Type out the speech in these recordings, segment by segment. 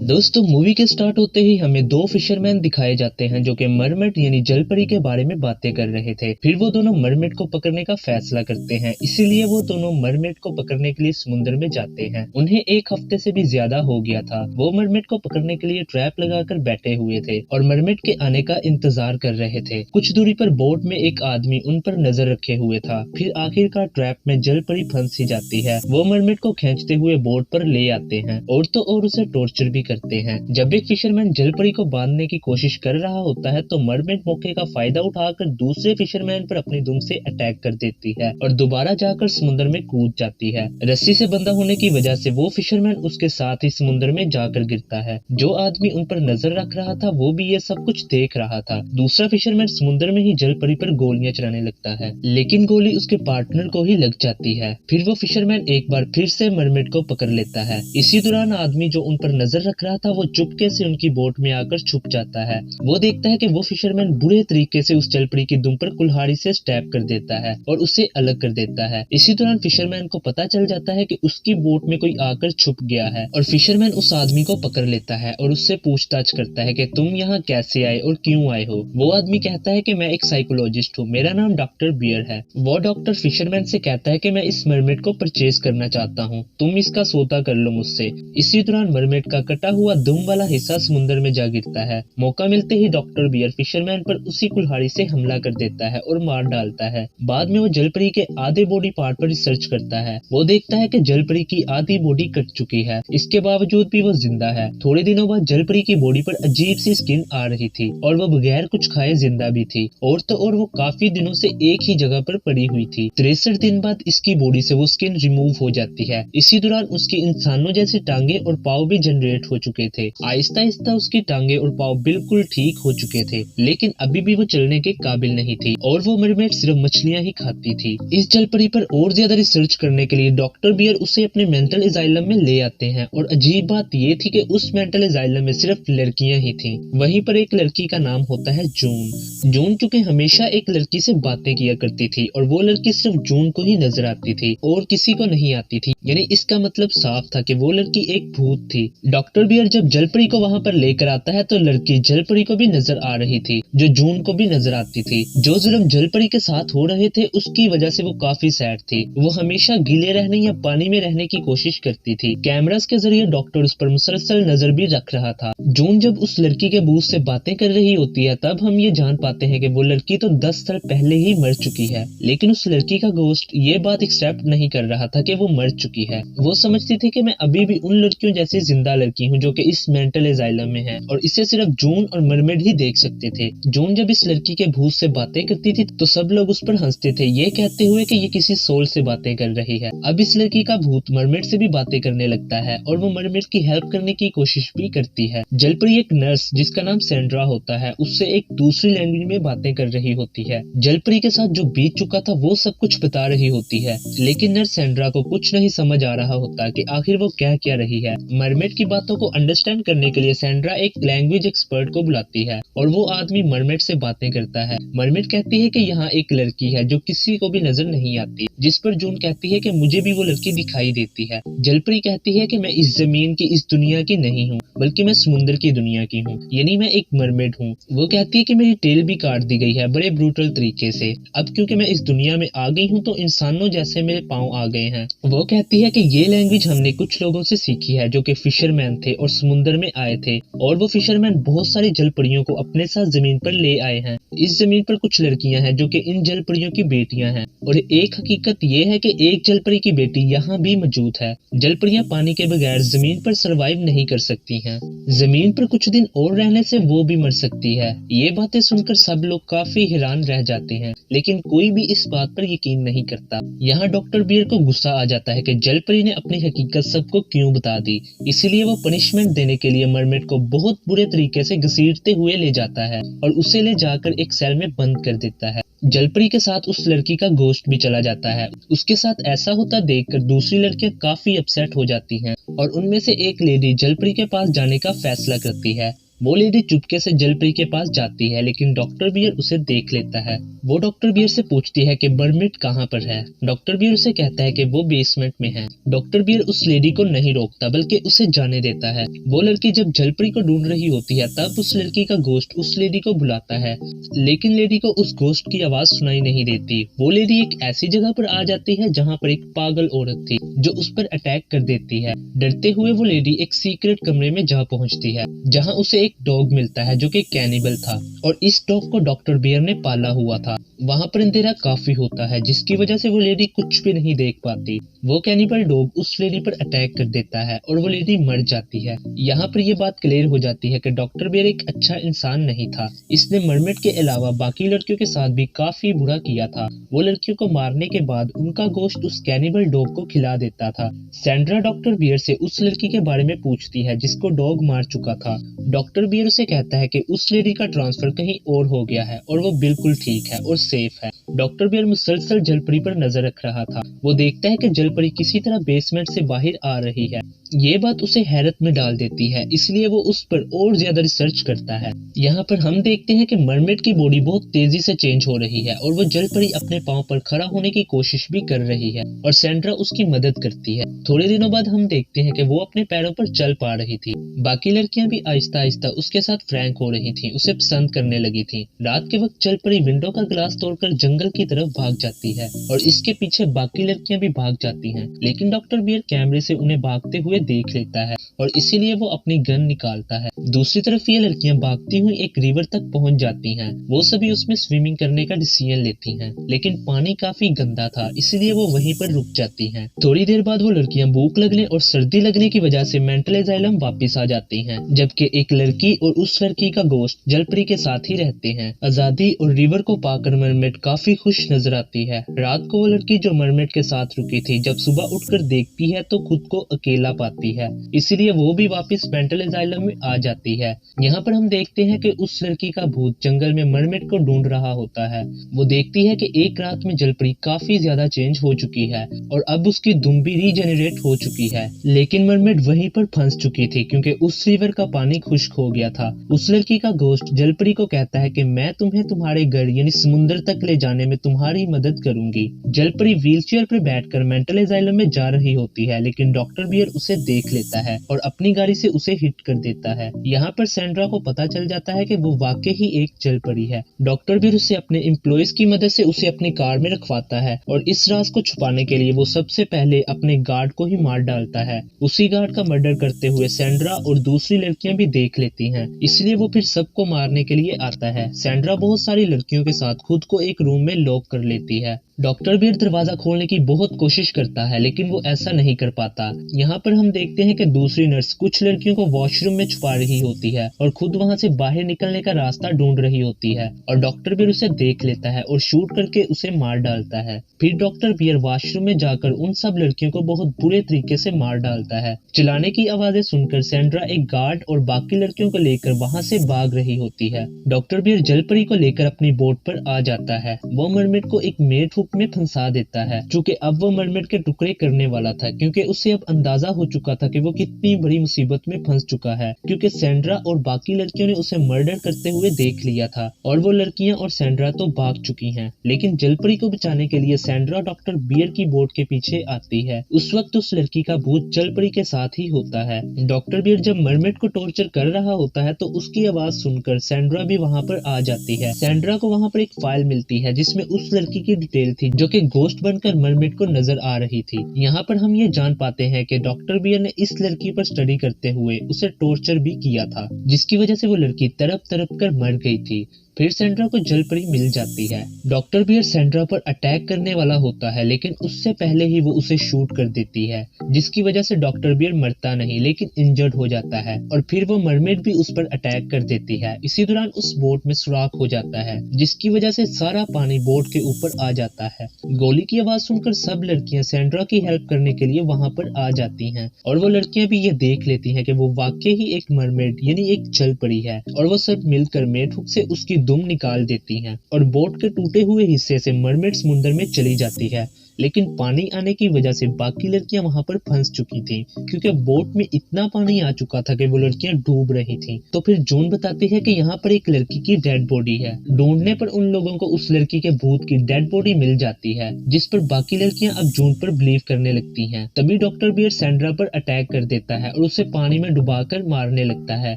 दोस्तों मूवी के स्टार्ट होते ही हमें दो फिशरमैन दिखाए जाते हैं जो कि मरमेड यानी जलपरी के बारे में बातें कर रहे थे। फिर वो दोनों मरमेड को पकड़ने का फैसला करते हैं, इसीलिए वो दोनों मरमेड को पकड़ने के लिए समुद्र में जाते हैं। उन्हें एक हफ्ते से भी ज्यादा हो गया था। वो मरमेड को पकड़ने के लिए ट्रैप लगाकर बैठे हुए थे और मरमेड के आने का इंतजार कर रहे थे। कुछ दूरी पर बोट में एक आदमी उन पर नजर रखे हुए था। फिर आखिरकार ट्रैप में जलपरी फंस ही जाती है। वो मरमेड को खींचते हुए बोट पर ले आते हैं और तो और उसे टॉर्चर भी करते हैं। जब एक फिशरमैन जलपरी को बांधने की कोशिश कर रहा होता है तो मरमेड मौके का फायदा उठाकर दूसरे फिशरमैन पर अपनी दुम से अटैक कर देती है और दोबारा जाकर समुद्र में कूद जाती है। रस्सी से बंधा होने की वजह से वो फिशरमैन उसके साथ ही समुद्र में जाकर गिरता है। जो आदमी उन पर नजर रख रहा था वो भी ये सब कुछ देख रहा था। दूसरा फिशरमैन समुद्र में ही जलपरी पर गोलियां चलाने लगता है, लेकिन गोली उसके पार्टनर को ही लग जाती है। फिर वो फिशरमैन एक बार फिर से मरमेड को पकड़ लेता है। इसी दौरान आदमी जो उन पर नजर रख रहा था वो चुपके से उनकी बोट में आकर छुप जाता है। वो देखता है कि वो फिशरमैन बुरे तरीके से उस जलपरी की दुम पर कुल्हाड़ी से स्टैब कर देता है और उसे अलग कर देता है। इसी दौरान फिशरमैन को पता चल जाता है कि उसकी बोट में कोई आकर छुप गया है और फिशरमैन उस आदमी को पकड़ लेता है और उससे पूछताछ करता है कि तुम यहाँ कैसे आए और क्यों आए हो। वो आदमी कहता है कि मैं एक साइकोलॉजिस्ट हूँ, मेरा नाम डॉक्टर बियर है। वो डॉक्टर फिशरमैन से कहता है कि मैं इस मरमेड को परचेज करना चाहता हूँ, तुम इसका सौदा कर लो मुझसे। इसी दौरान मरमेड का कटा हुआ दुम वाला हिस्सा समुद्र में जा गिरता है। मौका मिलते ही डॉक्टर बियर फिशरमैन पर उसी कुल्हाड़ी से हमला कर देता है और मार डालता है। बाद में वो जलपरी के आधे बॉडी पार्ट पर रिसर्च करता है। वो देखता है कि जलपरी की आधी बॉडी कट चुकी है, इसके बावजूद भी वो जिंदा है। थोड़े दिनों बाद जलपरी की बॉडी पर अजीब सी स्किन आ रही थी और वो बगैर कुछ खाए जिंदा भी थी और तो और वो काफी दिनों से एक ही जगह पर पड़ी हुई थी। 63 दिन बाद इसकी बॉडी से वो स्किन रिमूव हो जाती है। इसी दौरान उसकी इंसानों जैसी टांगे और पाव भी जनरेट हो चुके थे। आहिस्ता आहिस्ता उसकी टांगे और पाव बिल्कुल ठीक हो चुके थे, लेकिन अभी भी वो चलने के काबिल नहीं थी और वो मरमेड सिर्फ मछलियां ही खाती थी। इस जलपरी पर और ज्यादा रिसर्च करने के लिए डॉक्टर बियर उसे अपने मेंटल एजाइलम में ले आते हैं और अजीब बात ये थी कि उस मेंटल एजाइलम में सिर्फ लड़कियां ही थी। वहीं पर एक लड़की का नाम होता है जून। जून चूंकि हमेशा एक लड़की से बातें किया करती थी और वो लड़की सिर्फ जून को ही नजर आती थी और किसी को नहीं आती थी, यानी इसका मतलब साफ था कि वो लड़की एक भूत थी। डॉक्टर बियर जब जलपरी को वहां पर लेकर आता है तो लड़की जलपरी को भी नजर आ रही थी, जो जून को भी नजर आती थी। जो जुल्म जलपरी के साथ हो रहे थे उसकी वजह से वो काफी सैड थी। वो हमेशा गीले रहने या पानी में रहने की कोशिश करती थी। कैमरास के जरिए डॉक्टर उस पर मुसलसल नजर भी रख रहा था। जून जब उस लड़की के बूथ से बातें कर रही होती है तब हम ये जान पाते हैं कि वो लड़की तो 10 साल पहले ही मर चुकी है, लेकिन उस लड़की का गोश्त ये बात एक्सेप्ट नहीं कर रहा था कि वो मर चुकी है। वो समझती थी कि मैं अभी भी उन लड़कियों जैसी जिंदा लड़की हूँ जो कि इस मेंटल एजाइलम में है और इसे सिर्फ जून और मरमेड ही देख सकते थे। जून जब इस लड़की के भूत से बातें करती थी तो सब लोग उस पर हंसते थे, ये कहते हुए कि ये किसी सोल से बातें कर रही है। अब इस लड़की का भूत मरमेड से भी बातें करने लगता है और वो मरमेड की हेल्प करने की कोशिश भी करती है। जलपरी एक नर्स जिसका नाम सैंड्रा होता है उससे एक दूसरी लैंग्वेज में बातें कर रही होती है। जलपरी के साथ जो बीत चुका था वो सब कुछ बता रही होती है, लेकिन नर्स सैंड्रा को कुछ नहीं समझ आ रहा होता कि आखिर वो कह क्या रही है। मरमेड की बातों को अंडरस्टैंड करने के लिए सैंड्रा एक लैंग्वेज एक्सपर्ट को बुलाती है और वो आदमी मरमेड से बातें करता है। मरमेड कहती है कि यहाँ एक लड़की है जो किसी को भी नजर नहीं आती, जिस पर जून कहती है कि मुझे भी वो लड़की दिखाई देती है। जलपरी कहती है कि मैं इस जमीन की इस दुनिया की नहीं हूँ बल्कि मैं समुद्र की दुनिया की हूँ, यानी मैं एक मरमेड हूँ। वो कहती है कि मेरी टेल भी काट दी गई है बड़े ब्रूटल तरीके से। अब क्योंकि मैं इस दुनिया में आ गई हूँ तो इंसानों जैसे मेरे पाँव आ गए हैं। वो कहती है कि ये लैंग्वेज हमने कुछ लोगों से सीखी है जो कि फिशरमैन थे और समुद्र में आए थे और वो फिशरमैन बहुत सारी जलपरियों को अपने साथ जमीन पर ले आए हैं। इस जमीन पर कुछ लड़कियां हैं जो कि इन जलपरियों की बेटियां हैं और एक हकीकत ये है कि एक जलपरी की बेटी यहाँ भी मौजूद है। जलपरियां पानी के बगैर जमीन पर सरवाइव नहीं कर सकती हैं। जमीन पर कुछ दिन और रहने से वो भी मर सकती है। ये बातें सुनकर सब लोग काफी हैरान रह जाते हैं, लेकिन कोई भी इस बात पर यकीन नहीं करता। यहाँ डॉक्टर बियर को गुस्सा आ जाता है कि जलपरी ने अपनी हकीकत सबको क्यों बता दी, इसलिए वो पनिशमेंट देने के लिए मरमेड को बहुत बुरे तरीके से घसीटते हुए ले जाता है और उसे ले जाकर एक सेल में बंद कर देता है। जलपरी के साथ उस लड़की का गोश्त भी चला जाता है। उसके साथ ऐसा होता देखकर दूसरी लड़कियां काफी अपसेट हो जाती हैं और उनमें से एक लेडी जलपरी के पास जाने का फैसला करती है। वो लेडी चुपके से जलपरी के पास जाती है, लेकिन डॉक्टर बियर उसे देख लेता है। वो डॉक्टर बियर से पूछती है कि मरमेड कहाँ पर है। डॉक्टर बियर उसे कहता है कि वो बेसमेंट में है। डॉक्टर बियर उस लेडी को नहीं रोकता बल्कि उसे जाने देता है। वो लड़की जब जलपरी को ढूंढ रही होती है तब उस लड़की का घोस्ट उस लेडी को बुलाता है, लेकिन लेडी को उस घोस्ट की आवाज सुनाई नहीं देती। वो लेडी एक ऐसी जगह पर आ जाती है जहाँ पर एक पागल औरत थी जो उस पर अटैक कर देती है। डरते हुए वो लेडी एक सीक्रेट कमरे में जा पहुंचती है जहाँ उसे एक डॉग मिलता है जो कि कैनिबल था, और इस डॉग को डॉक्टर बियर ने पाला हुआ था। वहाँ पर अंधेरा काफी होता है जिसकी वजह से वो लेडी कुछ भी नहीं देख पाती। वो कैनिबल डॉग उस लेडी पर अटैक कर देता है और वो लेडी मर जाती है। यहाँ पर ये बात क्लियर हो जाती है कि डॉक्टर बियर एक अच्छा इंसान नहीं था। इसने मरमेड के अलावा बाकी लड़कियों के साथ भी काफी बुरा किया था। वो लड़कियों को मारने के बाद उनका गोश्त उस कैनिबल डॉग को खिला देता था। सैंड्रा डॉक्टर बियर से उस लड़की के बारे में पूछती है जिसको डॉग मार चुका था। डॉक्टर बियर उसे कहता है कि उस लेडी का ट्रांसफर कहीं और हो गया है और वो बिल्कुल ठीक है और सेफ है। डॉक्टर बियर मुसलसल जलपरी पर नजर रख रहा था। वो देखता है कि जलपरी किसी तरह बेसमेंट से बाहर आ रही है। ये बात उसे हैरत में डाल देती है, इसलिए वो उस पर और ज्यादा रिसर्च करता है। यहाँ पर हम देखते हैं कि मरमेड की बॉडी बहुत तेजी से चेंज हो रही है और वो जलपरी अपने पांव पर खड़ा होने की कोशिश भी कर रही है और सैंड्रा उसकी मदद करती है। थोड़े दिनों बाद हम देखते हैं कि वो अपने पैरों पर चल पा रही थी। बाकी लड़कियां भी आहिस्ता आहिस्ता उसके साथ फ्रैंक हो रही थी, उसे पसंद करने लगी थी। रात के वक्त जलपरी विंडो का ग्लास तोड़कर जंगल की तरफ भाग जाती है और इसके पीछे बाकी लड़कियां भी भाग जाती हैं, लेकिन डॉक्टर बियर कैमरे से उन्हें भागते हुए देख लेता है और इसीलिए वो अपनी गन निकालता है। दूसरी तरफ ये लड़कियां भागती हुई एक रिवर तक पहुंच जाती हैं। वो सभी उसमें स्विमिंग करने का डिसीजन लेती हैं, लेकिन पानी काफी गंदा था इसलिए वो वहीं पर रुक जाती हैं। थोड़ी देर बाद वो लड़कियां भूख लगने और सर्दी लगने की वजह से मेंटल एजाइलम वापस आ जाती हैं, जबकि एक लड़की और उस लड़की का गोश्त जलपरी के साथ ही रहते हैं। आजादी और रिवर को पाकर मरमेड काफी खुश नजर आती है। रात को वो लड़की जो मरमेड के साथ रुकी थी जब सुबह उठकर देखती है तो खुद को अकेला पाती है, इसीलिए वो भी वापस मेंटल एजाइलम में आ जाती है। यहाँ पर हम देखते हैं कि उस लड़की का भूत जंगल में मरमेड को ढूंढ रहा होता है। वो देखती है कि एक रात में जलपरी काफी ज्यादा चेंज हो चुकी है और अब उसकी दुम भी रीजेनरेट हो चुकी है, लेकिन मरमेड वहीं पर फंस चुकी थी क्योंकि उस रिवर का पानी खुश्क हो गया था। उस लड़की का गोश्त जलपरी को कहता है कि मैं तुम्हें तुम्हारे घर यानी समुद्र तक ले जाने में तुम्हारी मदद करूंगी। जलपरी व्हीलचेयर पर बैठकर मेंटल एजाइलम में जा रही होती है, लेकिन डॉक्टर बियर उसे देख लेता है और अपनी गाड़ी से उसे हिट कर देता है। यहाँ पर सैंड्रा को पता चल जाता है कि वो वाकई ही एक जलपरी है। डॉक्टर बियर उसे अपने एम्प्लॉयज की मदद से उसे अपनी कार में रखवाता है और इस राज को छुपाने के लिए वो सबसे पहले अपने गार्ड को ही मार डालता है। उसी गार्ड का मर्डर करते हुए सैंड्रा और दूसरी लड़कियां भी देख लेती हैं, इसलिए वो फिर सबको मारने के लिए आता है। सैंड्रा बहुत सारी लड़कियों के साथ खुद को एक रूम में लॉक कर लेती है। डॉक्टर बियर दरवाजा खोलने की बहुत कोशिश करता है लेकिन वो ऐसा नहीं कर पाता। यहाँ पर हम देखते हैं कि दूसरी नर्स कुछ लड़कियों को वॉशरूम में छुपा रही होती है और खुद वहाँ से बाहर निकलने का रास्ता ढूंढ रही होती है और डॉक्टर बियर उसे देख लेता है और शूट करके उसे मार डालता है। फिर डॉक्टर बियर वॉशरूम में जाकर उन सब लड़कियों को बहुत बुरे तरीके से मार डालता है। चलाने की आवाजें सुनकर सैंड्रा एक गार्ड और बाकी लड़कियों को लेकर वहाँ से भाग रही होती है। डॉक्टर बियर जलपरी को लेकर अपनी बोट पर आ जाता है। वो मरमेड को एक मेड हुक में फंसा देता है, चूंकि अब वो मरमेड के टुकड़े करने वाला था, क्योंकि उसे अब अंदाजा हो चुका था कि वो कितनी बड़ी मुसीबत में फंस चुका है, क्योंकि सैंड्रा और बाकी लड़कियों ने उसे मर्डर करते हुए देख लिया था और वो लड़कियां और सैंड्रा तो भाग चुकी हैं। लेकिन जलपरी को बचाने के लिए सैंड्रा डॉक्टर बियर की बोट के पीछे आती है। उस वक्त उस लड़की का भूत जलपरी के साथ ही होता है। डॉक्टर बियर जब मरमेड को टॉर्चर कर रहा होता है तो उसकी आवाज सुनकर सैंड्रा भी वहाँ पर आ जाती है। सैंड्रा को वहाँ पर एक फाइल मिलती है जिसमें उस लड़की की डिटेल थी जो कि घोस्ट बनकर मरमेड को नजर आ रही थी। यहाँ पर हम ये जान पाते हैं कि डॉक्टर बियर ने इस लड़की पर स्टडी करते हुए उसे टॉर्चर भी किया था, जिसकी वजह से वो लड़की तड़प तड़प कर मर गई थी। फिर सैंड्रा को जलपरी मिल जाती है। डॉक्टर बियर सैंड्रा पर अटैक करने वाला होता है लेकिन उससे पहले ही वो उसे शूट कर देती है, जिसकी वजह से डॉक्टर बियर मरता नहीं लेकिन इंजर्ड हो जाता है और फिर वो मरमेड भी उस पर अटैक कर देती है। इसी दौरान उस बोट में सुराख हो जाता है जिसकी वजह से सारा पानी बोट के ऊपर आ जाता है। गोली की आवाज सुनकर सब लड़कियां सैंड्रा की हेल्प करने के लिए वहां पर आ जाती हैं और वो लड़कियां भी ये देख लेती हैं कि वो वाकई ही एक मरमेड यानी एक जलपरी है और वो सब मिलकर मेड हुक से उसकी दुम निकाल देती हैं और बोट के टूटे हुए हिस्से से मरमेड समुद्र में चली जाती है। लेकिन पानी आने की वजह से बाकी लड़कियां वहां पर फंस चुकी थी, क्योंकि बोट में इतना पानी आ चुका था कि वो लड़कियां डूब रही थी। तो फिर जून बताती है कि यहाँ पर एक लड़की की डेड बॉडी है। ढूंढने पर उन लोगों को उस लड़की के भूत की डेड बॉडी मिल जाती है, जिस पर बाकी लड़कियां अब जून पर बिलीव करने लगती हैं। तभी डॉक्टर बियर सैंड्रा पर अटैक कर देता है और उसे पानी में डुबाकर मारने लगता है।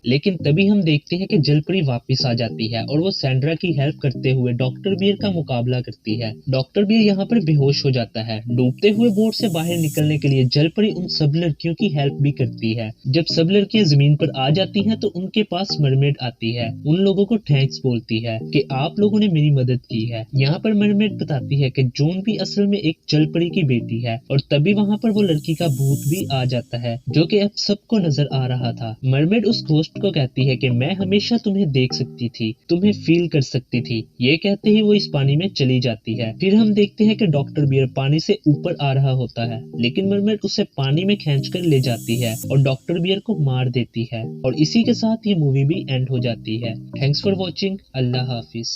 लेकिन तभी हम देखते हैं कि जलपरी वापस आ जाती है और वो सैंड्रा की हेल्प करते हुए डॉक्टर बियर का मुकाबला करती है। डॉक्टर बियर यहाँ पर बेहोश हो जाता है। डूबते हुए बोट से बाहर निकलने के लिए जलपरी उन सब लड़कियों की हेल्प भी करती है। जब सब लड़कियां जमीन पर आ जाती हैं तो उनके पास मरमेड आती है, उन लोगों को थैंक्स बोलती है कि आप लोगों ने मेरी मदद की है। यहाँ पर मरमेड बताती है कि जून भी असल में एक जलपरी की बेटी है और तभी वहाँ पर वो लड़की का भूत भी आ जाता है, जो कि अब सबको नजर आ रहा था। मरमेड उस घोस्ट को कहती है कि मैं हमेशा तुम्हें देख सकती थी, तुम्हें फील कर सकती थी। ये कहते ही वो इस पानी में चली जाती है। फिर हम देखते हैं कि डॉक्टर बियर पानी से ऊपर आ रहा होता है, लेकिन मरमेड उसे पानी में खींचकर ले जाती है और डॉक्टर बियर को मार देती है। और इसी के साथ ये मूवी भी एंड हो जाती है। Thanks for watching. Allah Hafiz.